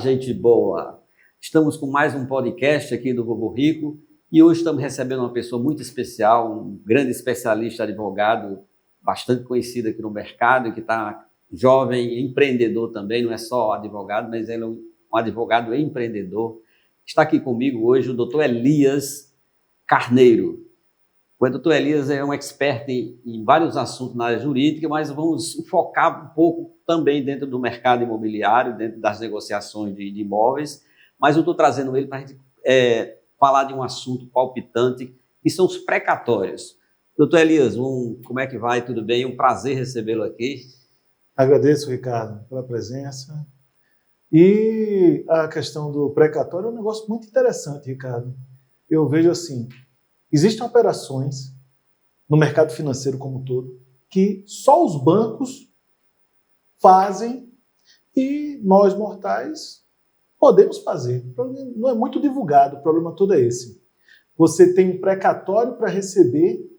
gente boa! Estamos com mais um podcast aqui do Vovô Rico e hoje estamos recebendo uma pessoa muito especial, um grande especialista advogado, bastante conhecido aqui no mercado, que está jovem, empreendedor também, não é só advogado, mas ele é um advogado empreendedor. Está aqui comigo hoje o doutor Elias Carneiro. O doutor Elias é um expert em vários assuntos na área jurídica, mas vamos focar um pouco também dentro do mercado imobiliário, dentro das negociações de imóveis, mas eu estou trazendo ele para a gente falar de um assunto palpitante, que são os precatórios. Doutor Elias, como é que vai? Tudo bem? Um prazer recebê-lo aqui. Agradeço, Ricardo, pela presença. E a questão do precatório é um negócio muito interessante, Ricardo. Eu vejo assim, existem operações no mercado financeiro como um todo que só os bancos fazem e nós, mortais, podemos fazer. Não é muito divulgado, o problema todo é esse. Você tem um precatório para receber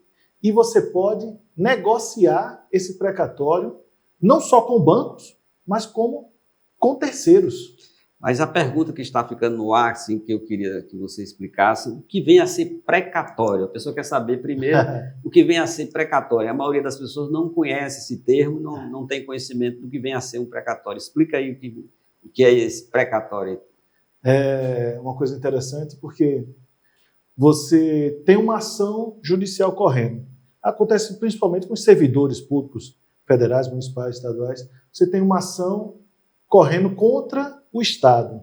e você pode negociar esse precatório não só com bancos, mas como com terceiros. Mas a pergunta que está ficando no ar, assim, que eu queria que você explicasse, o que vem a ser precatório? A pessoa quer saber primeiro o que vem a ser precatório. A maioria das pessoas não conhece esse termo, não tem conhecimento do que vem a ser um precatório. Explica aí o que é esse precatório. É uma coisa interessante porque você tem uma ação judicial correndo. Acontece principalmente com os servidores públicos, federais, municipais, estaduais. Você tem uma ação correndo contra o Estado,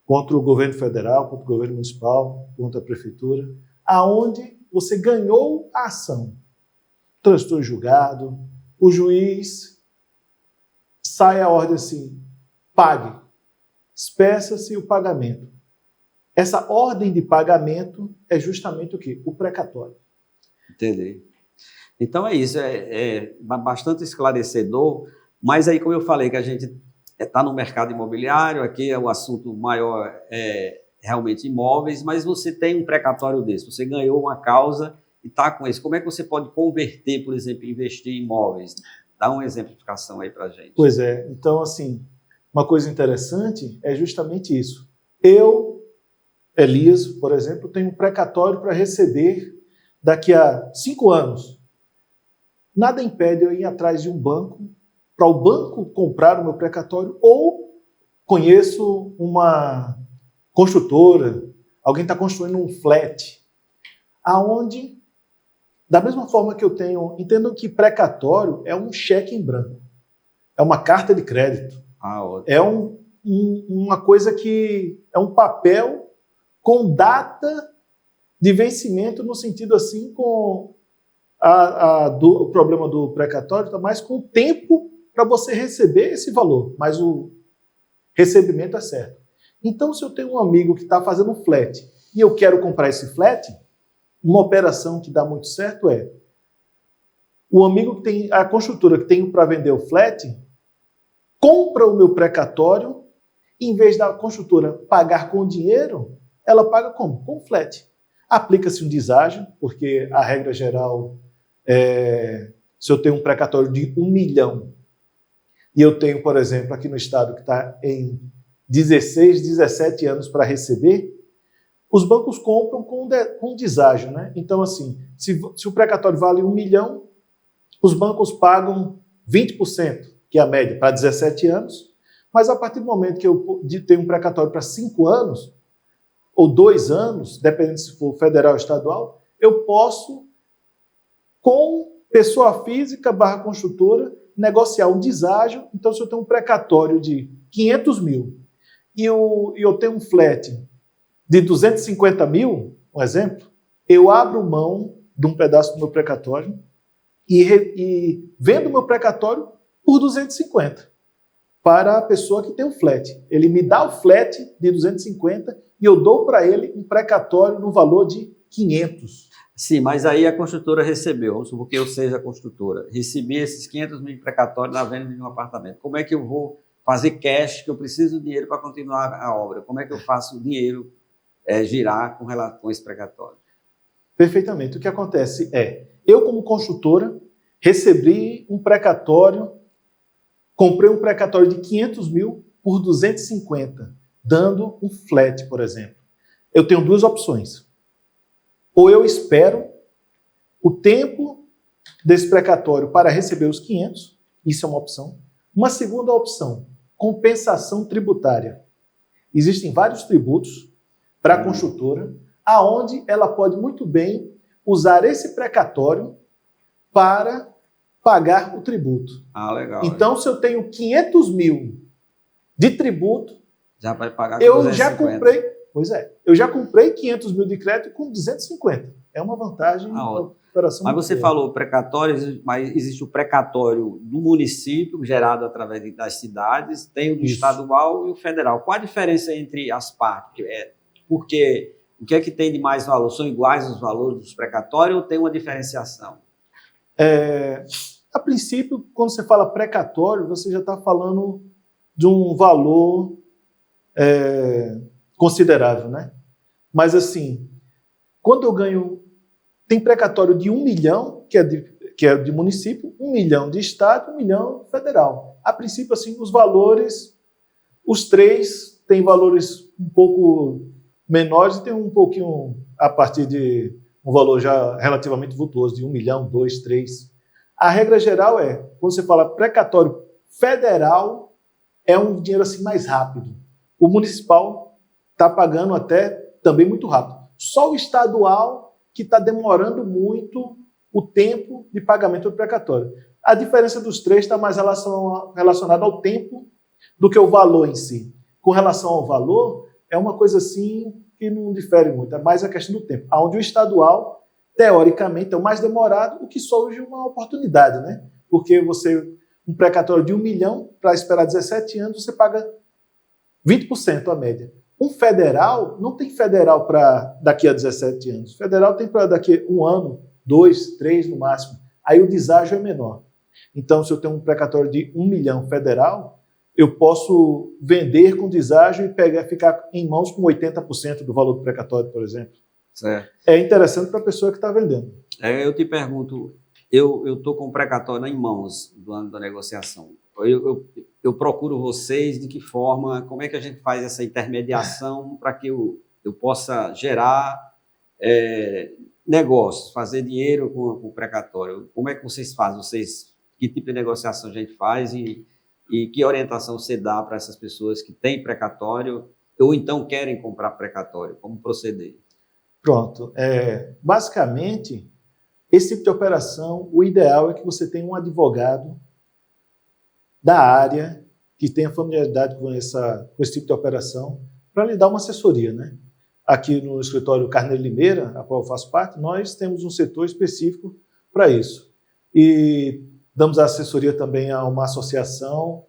contra o governo federal, contra o governo municipal, contra a prefeitura, aonde você ganhou a ação. Transitou em julgado, o juiz sai a ordem assim, pague, espeça-se o pagamento. Essa ordem de pagamento é justamente o quê? O precatório. Entendi. Então é isso, é bastante esclarecedor, mas aí, como eu falei, que a gente está no mercado imobiliário, aqui o assunto maior é realmente imóveis, mas você tem um precatório desse, você ganhou uma causa e está com esse. Como é que você pode converter, por exemplo, investir em imóveis? Dá uma exemplificação aí para a gente. Pois é, então assim, uma coisa interessante é justamente isso. Eu, Elias, por exemplo, tenho um precatório para receber daqui a 5 anos. Nada impede eu ir atrás de um banco para o banco comprar o meu precatório, ou conheço uma construtora, alguém está construindo um flat, aonde, da mesma forma que eu tenho, entendam que precatório é um cheque em branco, é uma carta de crédito, é uma coisa que é um papel com data de vencimento, no sentido assim, com o problema do precatório está mais com o tempo para você receber esse valor, mas o recebimento é certo. Então, se eu tenho um amigo que está fazendo um flat e eu quero comprar esse flat, uma operação que dá muito certo é o amigo que tem, a construtora que tem para vender o flat, compra o meu precatório, em vez da construtora pagar com dinheiro, ela paga como? Com flat. Aplica-se um deságio, porque a regra geral é, se eu tenho um precatório de 1 milhão, e eu tenho, por exemplo, aqui no estado que está em 16, 17 anos para receber, os bancos compram com deságio, né? Então, assim, se o precatório vale 1 milhão, os bancos pagam 20%, que é a média, para 17 anos, mas a partir do momento que eu tenho um precatório para 5 anos, ou 2 anos, dependendo se for federal ou estadual, eu posso, com pessoa física / construtora, negociar um deságio. Então, se eu tenho um precatório de 500 mil e eu tenho um flat de 250 mil, um exemplo, eu abro mão de um pedaço do meu precatório e vendo o meu precatório por 250 para a pessoa que tem um flat. Ele me dá o flat de 250 e eu dou para ele um precatório no valor de 500. Sim, mas aí a construtora recebeu, vamos supor que eu seja a construtora, recebi esses 500 mil precatórios na venda de um apartamento. Como é que eu vou fazer cash, que eu preciso de dinheiro para continuar a obra? Como é que eu faço o dinheiro girar com esse precatório? Perfeitamente. O que acontece é, eu como construtora, recebi um precatório, comprei um precatório de 500 mil por 250. dando um flat, por exemplo. Eu tenho duas opções. Ou eu espero o tempo desse precatório para receber os 500, isso é uma opção. Uma segunda opção, compensação tributária. Existem vários tributos para a construtora, aonde ela pode muito bem usar esse precatório para pagar o tributo. Legal. Então, se eu tenho 500 mil de tributo, já vai pagar com eu 250. já comprei, eu já comprei 500 mil de crédito com 250. É uma vantagem da operação. Mas você falou precatório, mas existe o precatório do município, gerado através das cidades, tem o do estadual e o federal. Qual a diferença entre as partes? Porque o que é que tem de mais valor? São iguais os valores dos precatórios ou tem uma diferenciação? A princípio, quando você fala precatório, você já está falando de um valor considerável, né? Mas assim, quando eu ganho, tem precatório de 1 milhão, que é de município, 1 milhão de estado, 1 milhão federal. A princípio, assim, os valores, os três têm valores um pouco menores e tem um pouquinho a partir de um valor já relativamente vultuoso, de 1 milhão, 2, 3. A regra geral é, quando você fala precatório federal, é um dinheiro assim mais rápido. O municipal está pagando até também muito rápido. Só o estadual que está demorando muito o tempo de pagamento do precatório. A diferença dos três está mais relacionada ao tempo do que o valor em si. Com relação ao valor, é uma coisa assim que não difere muito, é mais a questão do tempo. Onde o estadual, teoricamente, é o mais demorado, o que surge uma oportunidade, né? Porque um precatório de 1 milhão, para esperar 17 anos, você paga 20% a média. Um federal, não tem federal para daqui a 17 anos. Federal tem para daqui a 1 ano, 2, 3 no máximo. Aí o deságio é menor. Então, se eu tenho um precatório de 1 milhão federal, eu posso vender com deságio e ficar em mãos com 80% do valor do precatório, por exemplo. Certo. É interessante para a pessoa que está vendendo. Eu te pergunto, eu estou com o precatório em mãos do ano da negociação. Eu procuro vocês de que forma, como é que a gente faz essa intermediação para que eu possa gerar negócios, fazer dinheiro com o precatório? Como é que vocês fazem? Que tipo de negociação a gente faz e que orientação você dá para essas pessoas que têm precatório ou então querem comprar precatório? Como proceder? Pronto. Basicamente, esse tipo de operação, o ideal é que você tenha um advogado da área que tenha familiaridade com esse tipo de operação para lhe dar uma assessoria, né? Aqui no escritório Carneiro Limeira, a qual eu faço parte, nós temos um setor específico para isso. E damos assessoria também a uma associação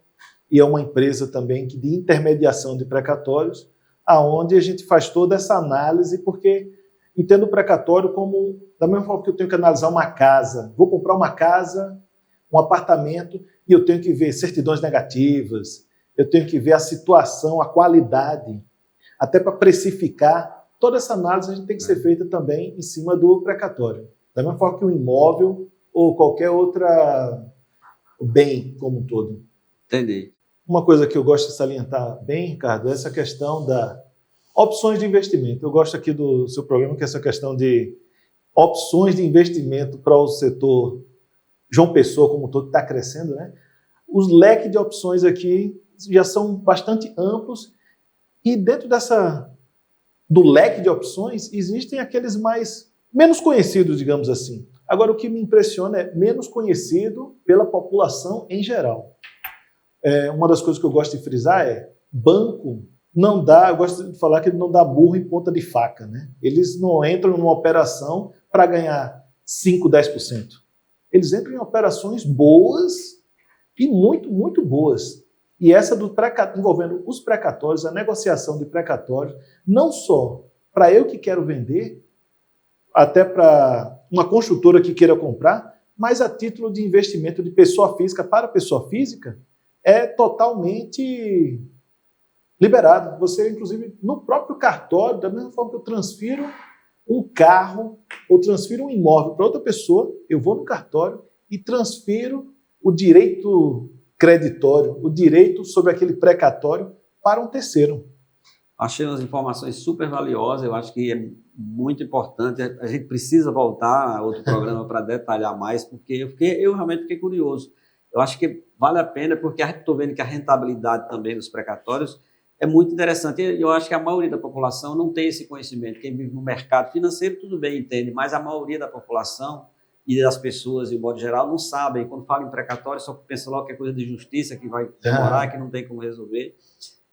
e a uma empresa também de intermediação de precatórios, aonde a gente faz toda essa análise, porque entendo o precatório como, da mesma forma que eu tenho que analisar uma casa, vou comprar uma casa, um apartamento, e eu tenho que ver certidões negativas, eu tenho que ver a situação, a qualidade, até para precificar. Toda essa análise a gente tem que ser feita também em cima do precatório. Da mesma forma que um imóvel ou qualquer outra bem como um todo. Entendi. Uma coisa que eu gosto de salientar bem, Ricardo, é essa questão da opções de investimento. Eu gosto aqui do seu programa, que é essa questão de opções de investimento para o setor João Pessoa como um todo, que está crescendo, né? Os leques de opções aqui já são bastante amplos e dentro do leque de opções existem aqueles menos conhecidos, digamos assim. Agora, o que me impressiona é menos conhecido pela população em geral. Uma das coisas que eu gosto de frisar é banco não dá, eu gosto de falar que ele não dá burro em ponta de faca, né? Eles não entram numa operação para ganhar 5%, 10%. Eles entram em operações boas e muito, muito boas. E essa envolvendo os precatórios, a negociação de precatórios, não só para eu que quero vender, até para uma construtora que queira comprar, mas a título de investimento de pessoa física para pessoa física, é totalmente liberado. Você, inclusive, no próprio cartório, da mesma forma que eu transfiro um carro ou transfiro um imóvel para outra pessoa, eu vou no cartório e transfiro o direito creditório, o direito sobre aquele precatório para um terceiro. Achei umas informações super valiosas, eu acho que é muito importante. A gente precisa voltar a outro programa para detalhar mais, porque eu realmente fiquei curioso. Eu acho que vale a pena, porque estou vendo que a rentabilidade também dos precatórios é muito interessante. E eu acho que a maioria da população não tem esse conhecimento. Quem vive no mercado financeiro, tudo bem, entende, mas a maioria da população e das pessoas, de modo geral, não sabem. Quando fala em precatório, só pensa logo que é coisa de justiça, que vai demorar, que não tem como resolver.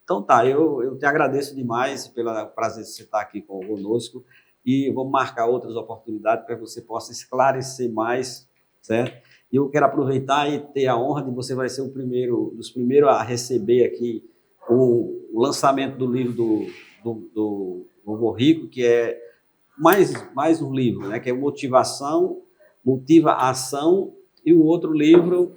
Então tá, eu te agradeço demais pelo prazer de você estar aqui conosco e vamos marcar outras oportunidades para que você possa esclarecer mais, certo? E eu quero aproveitar e ter a honra de você vai ser dos primeiros a receber aqui o lançamento do livro do Vovô Rico, que é mais um livro, né? Que é Motivação, Motiva a Ação, e o outro livro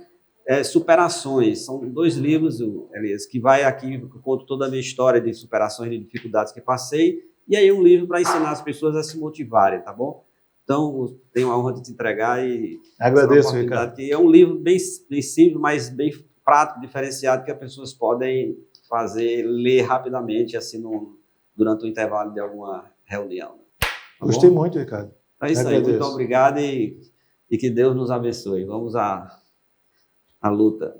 Superações. São 2 livros, Elias, que vai aqui, eu conto toda a minha história de superações de dificuldades que passei, e aí um livro para ensinar as pessoas a se motivarem, tá bom? Então, tenho a honra de te entregar e... Agradeço, Ricardo. Que é um livro bem simples, mas bem prático, diferenciado, que as pessoas podem ler rapidamente, assim, durante o intervalo de alguma reunião. Tá Gostei muito, Ricardo. É isso aí, muito obrigado e que Deus nos abençoe. Vamos à luta.